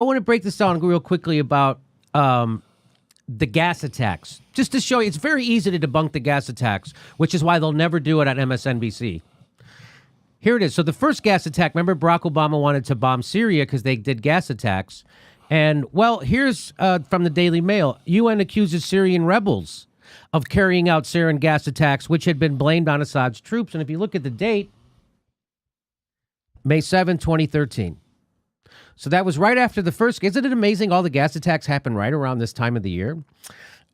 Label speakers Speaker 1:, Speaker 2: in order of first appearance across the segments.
Speaker 1: I want to break this down real quickly about the gas attacks, just to show you it's very easy to debunk the gas attacks, which is why they'll never do it on MSNBC. Here it is. So the first gas attack, remember Barack Obama wanted to bomb Syria because they did gas attacks. And, well, here's from the Daily Mail. UN accuses Syrian rebels of carrying out sarin gas attacks, which had been blamed on Assad's troops. And if you look at the date, May 7, 2013. So that was right after the first. Isn't it amazing all the gas attacks happen right around this time of the year?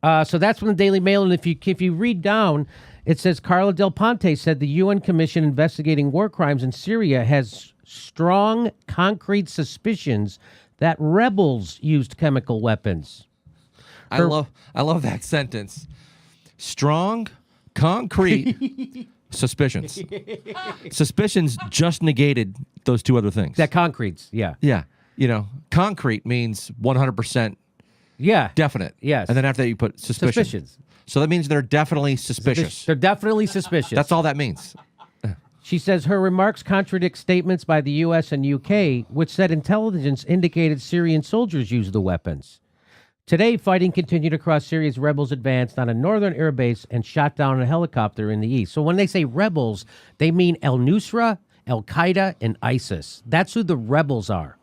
Speaker 1: So that's from the Daily Mail. And if you read down, it says Carla Del Ponte said the UN Commission investigating war crimes in Syria has strong, concrete suspicions that rebels used chemical weapons.
Speaker 2: I love that sentence. Strong, concrete suspicions. Suspicions just negated those two other things.
Speaker 1: That concretes, yeah.
Speaker 2: Yeah. Concrete means 100% definite.
Speaker 1: Yes.
Speaker 2: And then after that you put suspicions. So that means they're definitely suspicious.
Speaker 1: They're definitely suspicious.
Speaker 2: That's all that means.
Speaker 1: She says her remarks contradict statements by the U.S. and U.K., which said intelligence indicated Syrian soldiers used the weapons. Today, fighting continued across Syria as rebels advanced on a northern airbase and shot down a helicopter in the east. So when they say rebels, they mean al-Nusra, Al-Qaeda, and ISIS. That's who the rebels are.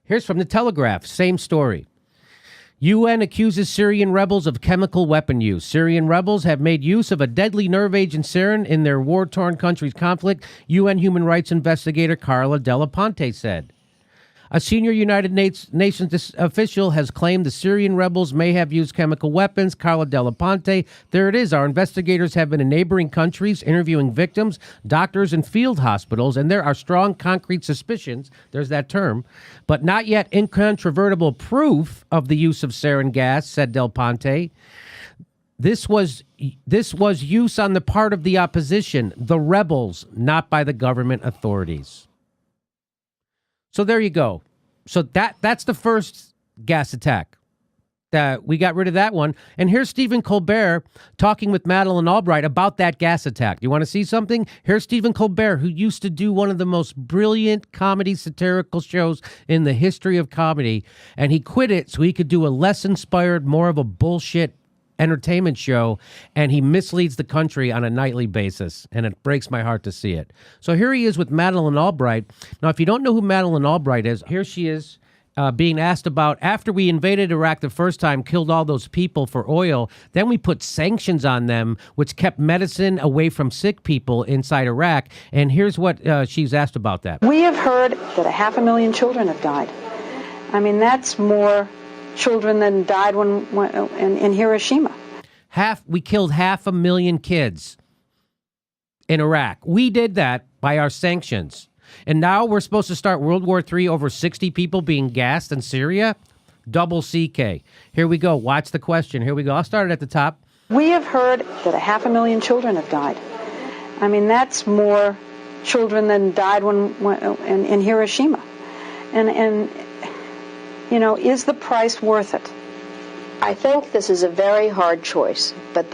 Speaker 1: Here's from the Telegraph, same story. UN accuses Syrian rebels of chemical weapon use. Syrian rebels have made use of a deadly nerve agent sarin in their war-torn country's conflict, UN human rights investigator Carla Del Ponte said. A senior United Nations official has claimed the Syrian rebels may have used chemical weapons. Carla Del Ponte, there it is. Our investigators have been in neighboring countries interviewing victims, doctors, and field hospitals, and there are strong concrete suspicions, there's that term, but not yet incontrovertible proof of the use of sarin gas, said Del Ponte. This was use on the part of the opposition, the rebels, not by the government authorities. So there you go. So that's the first gas attack. We got rid of that one. And here's Stephen Colbert talking with Madeleine Albright about that gas attack. You want to see something? Here's Stephen Colbert, who used to do one of the most brilliant comedy satirical shows in the history of comedy. And he quit it so he could do a less inspired, more of a bullshit entertainment show, and he misleads the country on a nightly basis, and it breaks my heart to see it. So here he is with Madeleine Albright. Now, if you don't know who Madeleine Albright is, here she is being asked about, after we invaded Iraq the first time, killed all those people for oil, then we put sanctions on them, which kept medicine away from sick people inside Iraq, and here's what she's asked about that.
Speaker 3: We have heard that 500,000 children have died. I mean, that's more children than died in Hiroshima.
Speaker 1: We killed 500,000 kids in Iraq. We did that by our sanctions. And now we're supposed to start World War III over 60 people being gassed in Syria? Double CK. Here we go. Watch the question. Here we go. I'll start it at the top.
Speaker 3: We have heard that 500,000 children have died. I mean, that's more children than died in Hiroshima. And is the price worth it?
Speaker 4: I think this is a very hard choice, but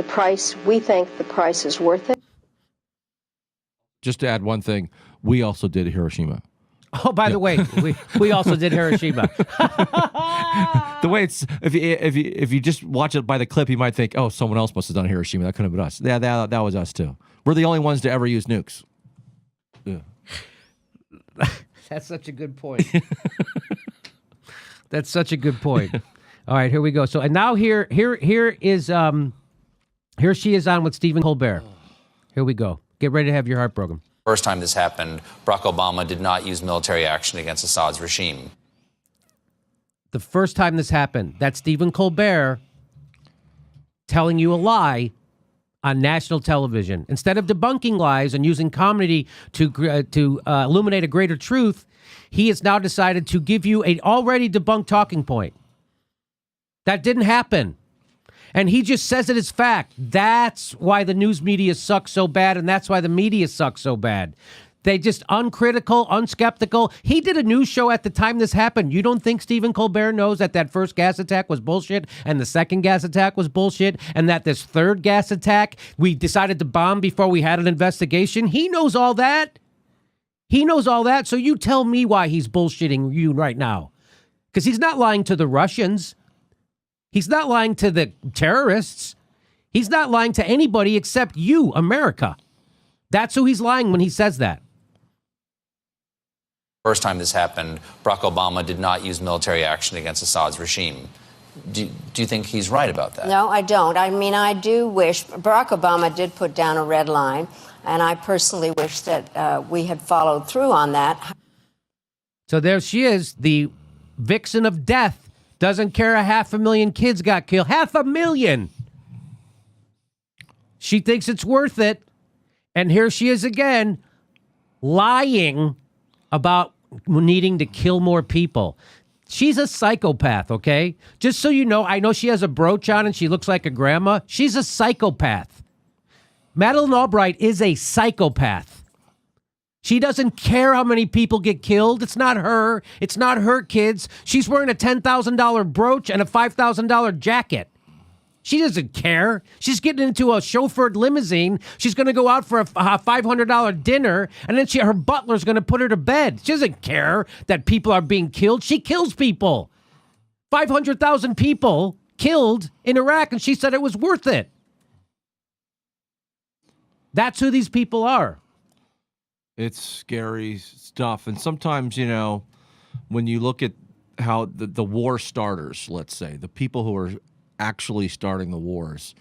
Speaker 4: we think the price is worth it.
Speaker 2: Just to add one thing, we also did Hiroshima.
Speaker 1: Oh, by the way, we also did Hiroshima.
Speaker 2: The way it's, if you just watch it by the clip, you might think, oh, someone else must have done Hiroshima. That couldn't have been us. Yeah, that was us too. We're the only ones to ever use nukes. Yeah.
Speaker 1: That's such a good point. That's such a good point. All right, here we go. So, and now here she is on with Stephen Colbert. Here we go. Get ready to have your heart broken.
Speaker 5: First time this happened, Barack Obama did not use military action against Assad's regime.
Speaker 1: The first time this happened, that's Stephen Colbert telling you a lie on national television. Instead of debunking lies and using comedy to illuminate a greater truth, he has now decided to give you an already debunked talking point. That didn't happen. And he just says it as fact. That's why the news media sucks so bad, and that's why the media sucks so bad. They just uncritical, unskeptical. He did a news show at the time this happened. You don't think Stephen Colbert knows that first gas attack was bullshit and the second gas attack was bullshit and that this third gas attack we decided to bomb before we had an investigation? He knows all that. He knows all that. So you tell me why he's bullshitting you right now. Because he's not lying to the Russians. He's not lying to the terrorists. He's not lying to anybody except you, America. That's who he's lying when he says that.
Speaker 5: First time this happened, Barack Obama did not use military action against Assad's regime. Do you think he's right about that?
Speaker 4: No, I don't. I mean, I do wish Barack Obama did put down a red line, and I personally wish that we had followed through on that.
Speaker 1: So there she is, the vixen of death. Doesn't care 500,000 kids got killed. 500,000. She thinks it's worth it. And here she is again, lying about needing to kill more people. She's a psychopath, okay? Just so you know, I know she has a brooch on and she looks like a grandma. She's a psychopath. Madeleine Albright is a psychopath. She doesn't care how many people get killed. It's not her. It's not her kids. She's wearing a $10,000 brooch and a $5,000 jacket. She doesn't care. She's getting into a chauffeured limousine. She's going to go out for a $500 dinner, and then her butler's going to put her to bed. She doesn't care that people are being killed. She kills people. 500,000 people killed in Iraq, and she said it was worth it. That's who these people are.
Speaker 2: It's scary stuff. And sometimes, you know, when you look at how the war starters, let's say, the people who are actually starting the wars,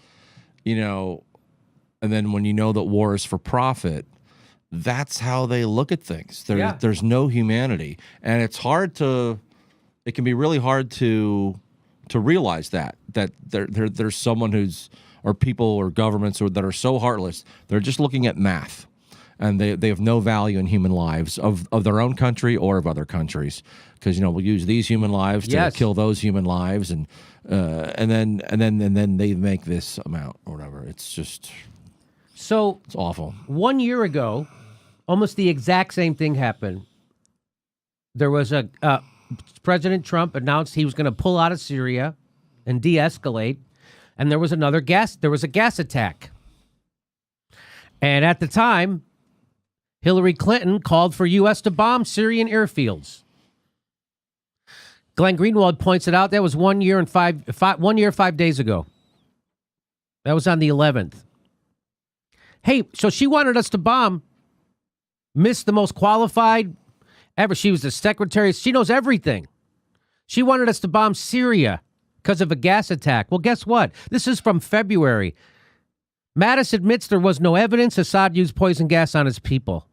Speaker 2: you know, and then when you know that war is for profit, that's how they look at things. There's no humanity. And it can be really hard to realize that there's someone or people or governments that are so heartless. They're just looking at math. And they have no value in human lives of their own country or of other countries, because, you know, we'll use these human lives to kill those human lives, and then they make this amount or whatever. It's just it's awful.
Speaker 1: 1 year ago, almost the exact same thing happened. There was President Trump announced he was going to pull out of Syria and de-escalate, and there was a gas attack, and at the time, Hillary Clinton called for U.S. to bomb Syrian airfields. Glenn Greenwald points it out. That was 1 year and 5 days ago. That was on the 11th. Hey, so she wanted us to bomb, missed the most qualified ever. She was the secretary. She knows everything. She wanted us to bomb Syria because of a gas attack. Well, guess what? This is from February. Mattis admits there was no evidence Assad used poison gas on his people.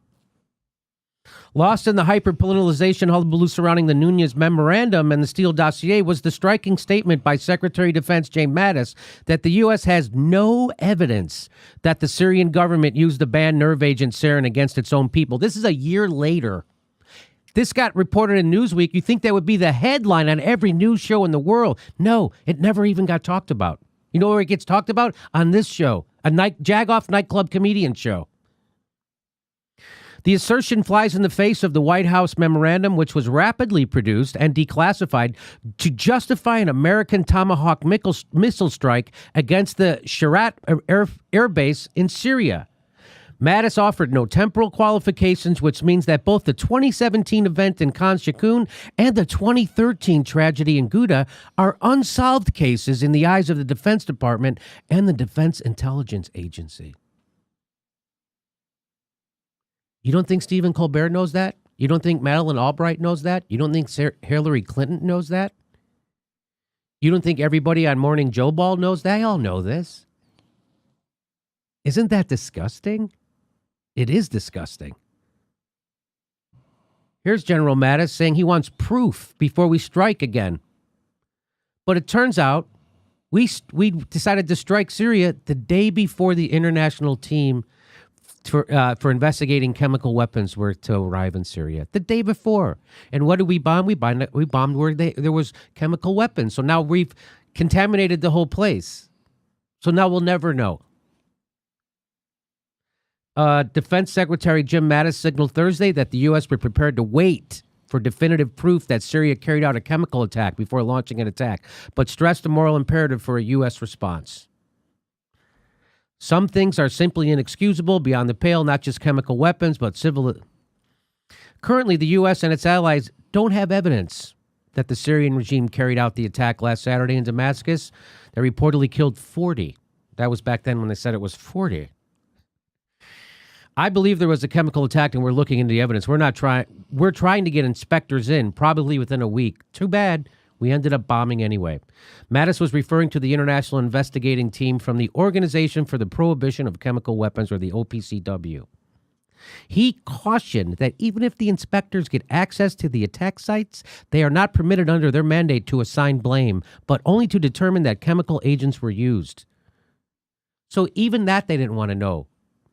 Speaker 1: Lost in the hyper-politicization hullabaloo surrounding the Nunez memorandum and the Steele dossier was the striking statement by Secretary of Defense James Mattis that the U.S. has no evidence that the Syrian government used the banned nerve agent sarin against its own people. This is a year later. This got reported in Newsweek. You think that would be the headline on every news show in the world. No, it never even got talked about. You know where it gets talked about? On this show, a Jagoff nightclub comedian show. The assertion flies in the face of the White House memorandum, which was rapidly produced and declassified to justify an American Tomahawk missile strike against the Sharat air base in Syria. Mattis offered no temporal qualifications, which means that both the 2017 event in Khan Shaykhun and the 2013 tragedy in Ghouta are unsolved cases in the eyes of the Defense Department and the Defense Intelligence Agency. You don't think Stephen Colbert knows that? You don't think Madeleine Albright knows that? You don't think Hillary Clinton knows that? You don't think everybody on Morning Joe Ball knows that? They all know this. Isn't that disgusting? It is disgusting. Here's General Mattis saying he wants proof before we strike again. But it turns out we decided to strike Syria the day before the international team for investigating chemical weapons were to arrive in Syria. The day before. And what did we bomb? We bombed where there was chemical weapons. So now we've contaminated the whole place. So now we'll never know. Defense Secretary Jim Mattis signaled Thursday that the U.S. were prepared to wait for definitive proof that Syria carried out a chemical attack before launching an attack, but stressed the moral imperative for a U.S. response. Some things are simply inexcusable, beyond the pale, not just chemical weapons, but civil. Currently, the U.S. and its allies don't have evidence that the Syrian regime carried out the attack last Saturday in Damascus that reportedly killed 40. That was back then when they said it was 40. I believe there was a chemical attack, and we're looking into the evidence. We're trying to get inspectors in, probably within a week. Too bad. We ended up bombing anyway. Mattis was referring to the International Investigating Team from the Organization for the Prohibition of Chemical Weapons, or the OPCW. He cautioned that even if the inspectors get access to the attack sites, they are not permitted under their mandate to assign blame, but only to determine that chemical agents were used. So even that they didn't want to know.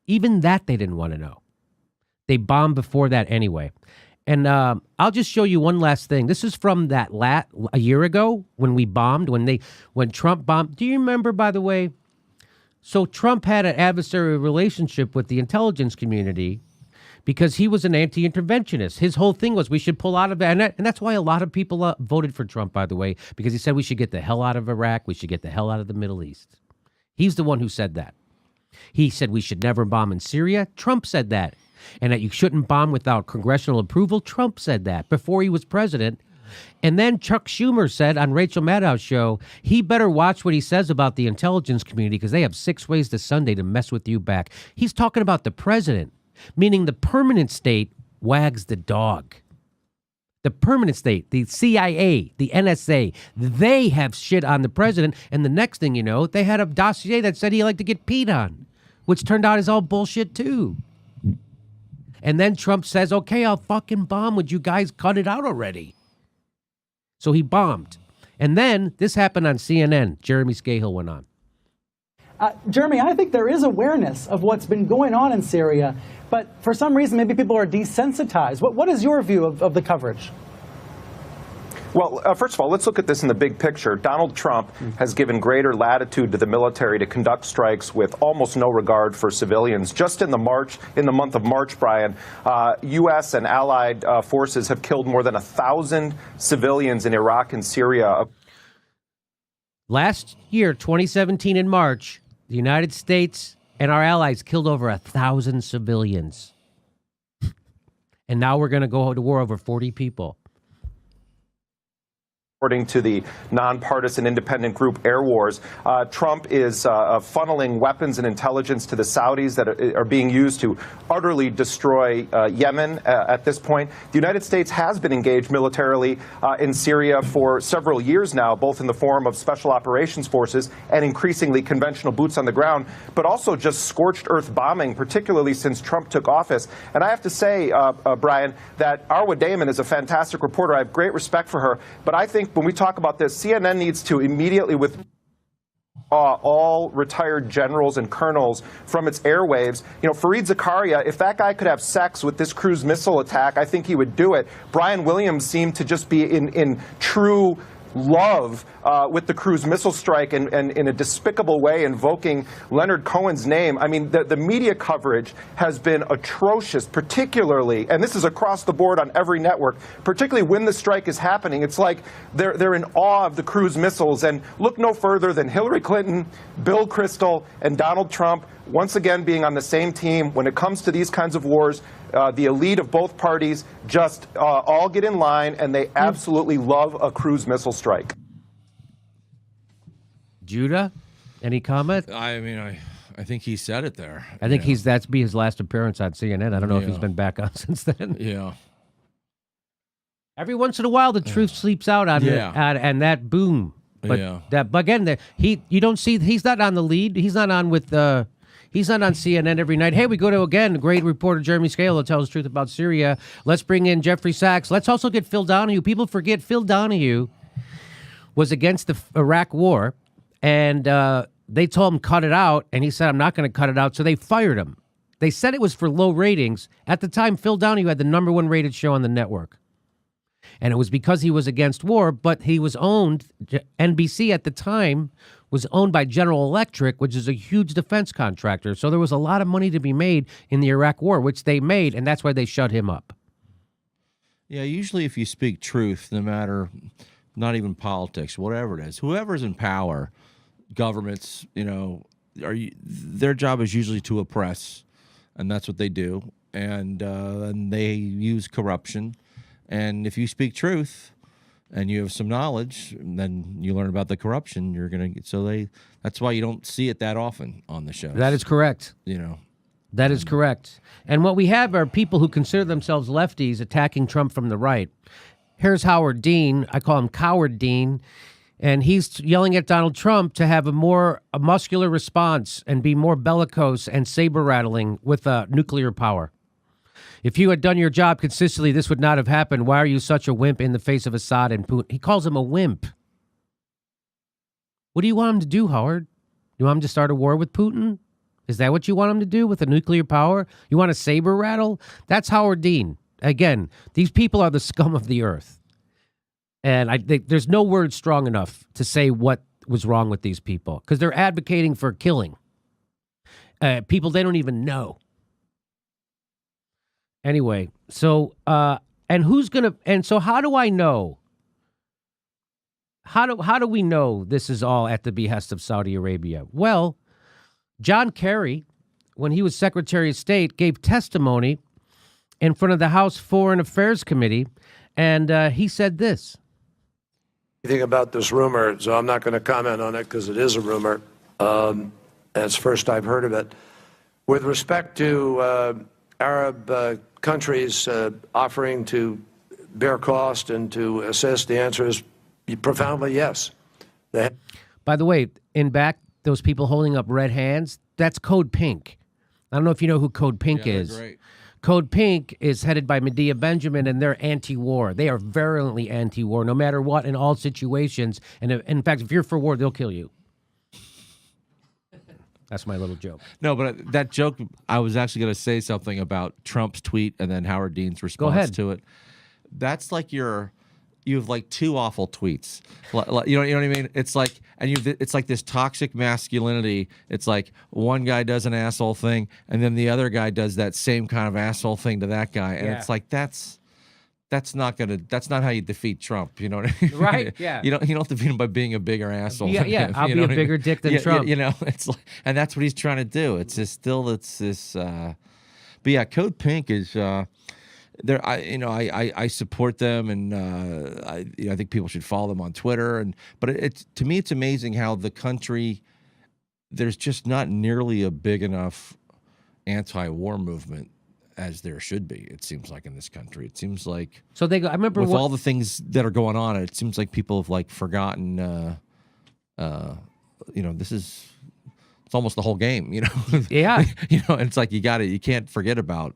Speaker 1: Even that they didn't want to know. They bombed before that anyway. And I'll just show you one last thing. This is from that a year ago when we bombed, when Trump bombed. Do you remember, by the way? So Trump had an adversarial relationship with the intelligence community because he was an anti-interventionist. His whole thing was we should pull out of it. And that's why a lot of people voted for Trump, by the way, because he said we should get the hell out of Iraq. We should get the hell out of the Middle East. He's the one who said that. He said we should never bomb in Syria. Trump said that. And that you shouldn't bomb without congressional approval. Trump said that before he was president. And then Chuck Schumer said on Rachel Maddow's show, he better watch what he says about the intelligence community because they have 6 ways to Sunday to mess with you back. He's talking about the president, meaning the permanent state wags the dog. The permanent state, the CIA, the NSA, they have shit on the president. And the next thing you know, they had a dossier that said he liked to get peed on, which turned out is all bullshit too. And then Trump says, okay, I'll fucking bomb. Would you guys cut it out already? So he bombed. And then this happened on CNN. Jeremy Scahill went on.
Speaker 6: Jeremy, I think there is awareness of what's been going on in Syria, but for some reason, maybe people are desensitized. What is your view of the coverage?
Speaker 7: Well, first of all, let's look at this in the big picture. Donald Trump has given greater latitude to the military to conduct strikes with almost no regard for civilians. Just in the month of March, Brian, U.S. and allied forces have killed more than 1,000 civilians in Iraq and Syria.
Speaker 1: Last year, 2017 in March, the United States and our allies killed over 1,000 civilians. And now we're going to go to war over 40 people.
Speaker 7: According to the nonpartisan independent group Air Wars, Trump is funneling weapons and intelligence to the Saudis that are being used to utterly destroy Yemen at this point. The United States has been engaged militarily in Syria for several years now, both in the form of special operations forces and increasingly conventional boots on the ground, but also just scorched earth bombing, particularly since Trump took office. And I have to say, Brian, that Arwa Damon is a fantastic reporter. I have great respect for her, but I think when we talk about this, CNN needs to immediately withdraw all retired generals and colonels from its airwaves. You know, Fareed Zakaria, if that guy could have sex with this cruise missile attack, I think he would do it. Brian Williams seemed to just be in true love with the cruise missile strike and in a despicable way invoking Leonard Cohen's name. I mean, the media coverage has been atrocious, particularly, and this is across the board on every network, particularly when the strike is happening. It's like they're in awe of the cruise missiles. And look no further than Hillary Clinton, Bill Kristol, and Donald Trump once again being on the same team when it comes to these kinds of wars. The elite of both parties just all get in line, and they absolutely love a cruise missile strike.
Speaker 1: Judah, any comment?
Speaker 2: I mean, I think he said it there.
Speaker 1: I think that's be his last appearance on CNN. I don't know if he's been back on since then.
Speaker 2: Yeah.
Speaker 1: Every once in a while, the truth sleeps out on and that boom. But again, you don't see he's not on the lead. He's not on with he's not on CNN every night. Hey, we go to, again, great reporter Jeremy Scahill that tells the truth about Syria. Let's bring in Jeffrey Sachs. Let's also get Phil Donahue. People forget Phil Donahue was against the Iraq war, and they told him cut it out, and he said, I'm not going to cut it out, so they fired him. They said it was for low ratings. At the time, Phil Donahue had the #1 rated show on the network. And it was because he was against war, but he was owned, NBC at the time was owned by General Electric, which is a huge defense contractor. So there was a lot of money to be made in the Iraq war, which they made, and that's why they shut him up.
Speaker 2: Yeah, usually if you speak truth, no matter, not even politics, whatever it is, whoever's in power, governments, their job is usually to oppress, and that's what they do. And they use corruption. And if you speak truth, and you have some knowledge, and then you learn about the corruption, you're going to, that's why you don't see it that often on the show.
Speaker 1: That is correct. That is correct. And what we have are people who consider themselves lefties attacking Trump from the right. Here's Howard Dean. I call him Coward Dean. And he's yelling at Donald Trump to have a muscular response and be more bellicose and saber-rattling with nuclear power. If you had done your job consistently, this would not have happened. Why are you such a wimp in the face of Assad and Putin? He calls him a wimp. What do you want him to do, Howard? You want him to start a war with Putin? Is that what you want him to do with the nuclear power? You want a saber rattle? That's Howard Dean. Again, these people are the scum of the earth. And I think there's no word strong enough to say what was wrong with these people because they're advocating for killing people they don't even know. Anyway, so so how do I know? How do we know this is all at the behest of Saudi Arabia? Well, John Kerry, when he was Secretary of State, gave testimony in front of the House Foreign Affairs Committee, and he said this.
Speaker 8: Anything about this rumor, so I'm not going to comment on it because it is a rumor. It's first I've heard of it. With respect to Arab countries offering to bear cost and to assist, the answer is profoundly yes.
Speaker 1: By the way, in back, those people holding up red hands, that's Code Pink. I don't know if you know who Code Pink is.
Speaker 2: Great.
Speaker 1: Code Pink is headed by Medea Benjamin, and they're anti-war. They are virulently anti-war, no matter what, in all situations. And in fact, if you're for war, they'll kill you. That's my little joke.
Speaker 2: No, but that joke, I was actually going to say something about Trump's tweet and then Howard Dean's response to it. That's like you have like two awful tweets. You know what I mean? It's like, it's like this toxic masculinity. It's like one guy does an asshole thing, and then the other guy does that same kind of asshole thing to that guy, and it's like that's not how you defeat Trump. You know what I mean?
Speaker 1: Right? Yeah.
Speaker 2: You don't defeat him by being a bigger asshole.
Speaker 1: Yeah,
Speaker 2: than
Speaker 1: yeah.
Speaker 2: him,
Speaker 1: I'll be a bigger dick than Trump.
Speaker 2: It's like, and that's what he's trying to do. It's this. But yeah, Code Pink is. I support them, and I think people should follow them on Twitter. But to me, it's amazing how the country, there's just not nearly a big enough anti-war movement as there should be. It seems like in this country, it seems like
Speaker 1: I remember
Speaker 2: with all the things that are going on, it seems like people have like forgotten. This is it's almost the whole game.
Speaker 1: Yeah.
Speaker 2: And it's like you can't forget about.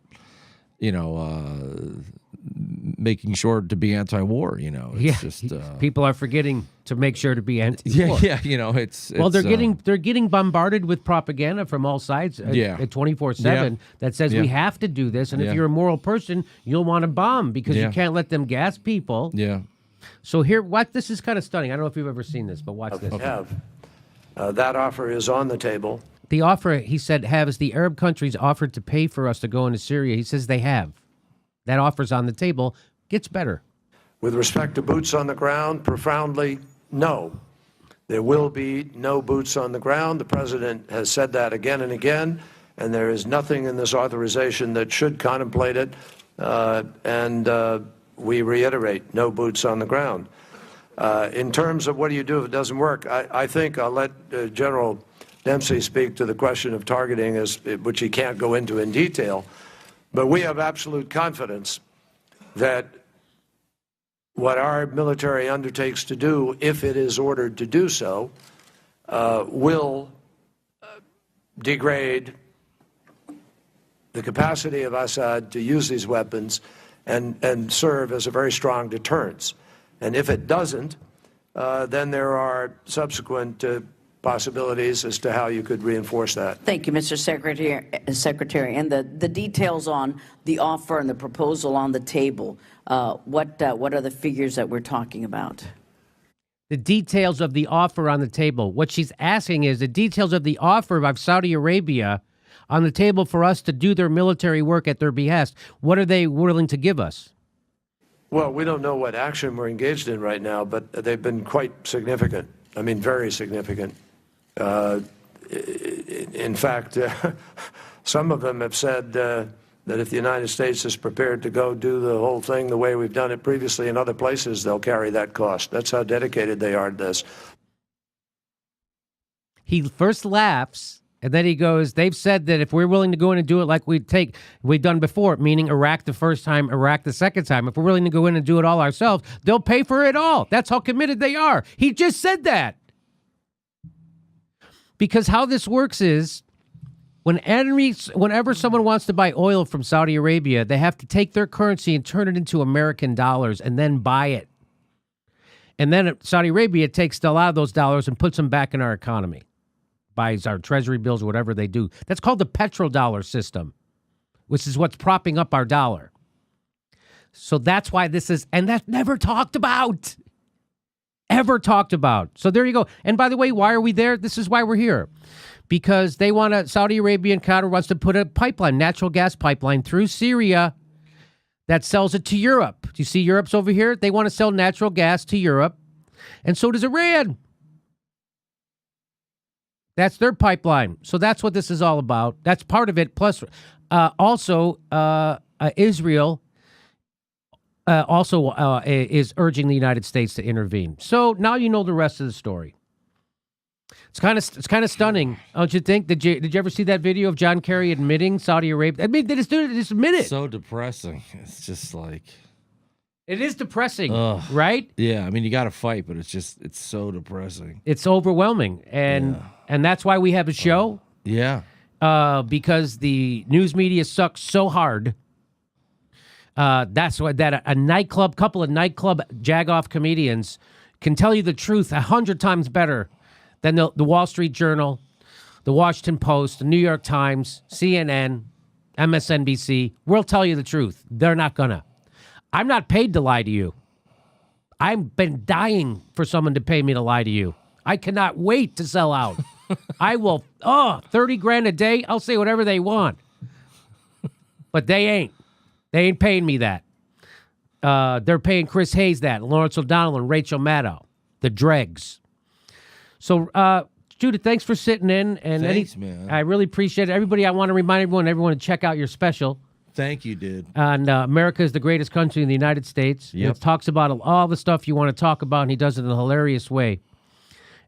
Speaker 2: Making sure to be anti-war, it's just
Speaker 1: people are forgetting to make sure to be anti-war. They're getting bombarded with propaganda from all sides at 24/7 that says we have to do this, and if you're a moral person, you'll want to bomb because you can't let them gas people.
Speaker 2: Yeah.
Speaker 1: So this is kind of stunning. I don't know if you've ever seen this, but watch this.
Speaker 8: That offer is on the table.
Speaker 1: The offer, he said, has the Arab countries offered to pay for us to go into Syria? He says they have. That offer's on the table. Gets better.
Speaker 8: With respect to boots on the ground, profoundly no. There will be no boots on the ground. The president has said that again and again, and there is nothing in this authorization that should contemplate it. We reiterate, no boots on the ground. In terms of what do you do if it doesn't work, I think I'll let General Dempsey speak to the question of targeting, which he can't go into in detail. But we have absolute confidence that what our military undertakes to do, if it is ordered to do so, will degrade the capacity of Assad to use these weapons and serve as a very strong deterrence. And if it doesn't, then there are subsequent possibilities as to how you could reinforce that.
Speaker 9: Thank you, Mr. Secretary. And the details on the offer and the proposal on the table, what are the figures that we're talking about?
Speaker 1: The details of the offer on the table. What she's asking is the details of the offer of Saudi Arabia on the table for us to do their military work at their behest. What are they willing to give us?
Speaker 8: Well, we don't know what action we're engaged in right now, but they've been quite significant. I mean, very significant. In fact, some of them have said that if the United States is prepared to go do the whole thing the way we've done it previously in other places, they'll carry that cost. That's how dedicated they are to this.
Speaker 1: He first laughs, and then he goes, they've said that if we're willing to go in and do it like we've done before, meaning Iraq the first time, Iraq the second time, if we're willing to go in and do it all ourselves, they'll pay for it all. That's how committed they are. He just said that. Because how this works is, whenever someone wants to buy oil from Saudi Arabia, they have to take their currency and turn it into American dollars and then buy it. And then Saudi Arabia takes a lot of those dollars and puts them back in our economy, buys our treasury bills or whatever they do. That's called the petrodollar system, which is what's propping up our dollar. So that's why this is, and that's never talked about. Ever talked about. So there you go. And by the way, why are we there? This is why we're here. Because they want to, Saudi Arabia and Qatar wants to put a pipeline, natural gas pipeline through Syria that sells it to Europe. Do you see Europe's over here? They want to sell natural gas to Europe. And so does Iran. That's their pipeline. So that's what this is all about. That's part of it. Plus, also, Israel is urging the United States to intervene. So now you know the rest of the story. It's kind of stunning, don't you think? Did you ever see that video of John Kerry admitting Saudi Arabia? I mean, they just admit it.
Speaker 2: So depressing. It's just like,
Speaker 1: it is depressing, right?
Speaker 2: yeah. I mean, you got to fight, but it's so depressing.
Speaker 1: It's overwhelming, and that's why we have a show.
Speaker 2: Yeah.
Speaker 1: Because the news media sucks so hard. That's why a couple of nightclub jagoff comedians can tell you the truth 100 times better than the Wall Street Journal, the Washington Post, the New York Times, CNN, MSNBC. We'll tell you the truth. They're not gonna. I'm not paid to lie to you. I've been dying for someone to pay me to lie to you. I cannot wait to sell out. I will, 30 grand a day, I'll say whatever they want. But they ain't. They ain't paying me that. They're paying Chris Hayes that, Lawrence O'Donnell and Rachel Maddow, the dregs. So, Judith, thanks for sitting in. And
Speaker 2: thanks, man.
Speaker 1: I really appreciate it. Everybody, I want to remind everyone to check out your special.
Speaker 2: Thank you, dude.
Speaker 1: And America is the greatest country in the United States.
Speaker 2: Yep.
Speaker 1: It talks about all the stuff you want to talk about, and he does it in a hilarious way.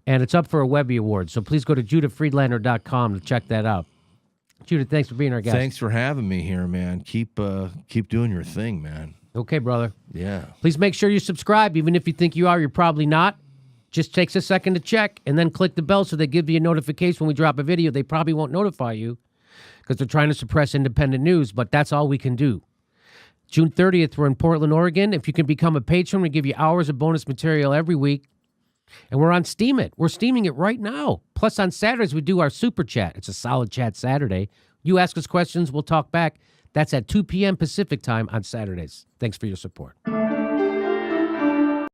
Speaker 1: And it's up for a Webby Award. So please go to judithfriedlander.com to check that out. Judith, thanks for being our guest.
Speaker 2: Thanks for having me here, man. Keep doing your thing, man.
Speaker 1: Okay, brother.
Speaker 2: Yeah.
Speaker 1: Please make sure you subscribe. Even if you think you are, you're probably not. Just takes a second to check, and then click the bell so they give you a notification when we drop a video. They probably won't notify you because they're trying to suppress independent news, but that's all we can do. June 30th, we're in Portland, Oregon. If you can become a patron, we give you hours of bonus material every week. And we're on Steam It. We're steaming it right now. Plus, on Saturdays, we do our Super Chat. It's a solid chat Saturday. You ask us questions, we'll talk back. That's at 2 p.m. Pacific time on Saturdays. Thanks for your support.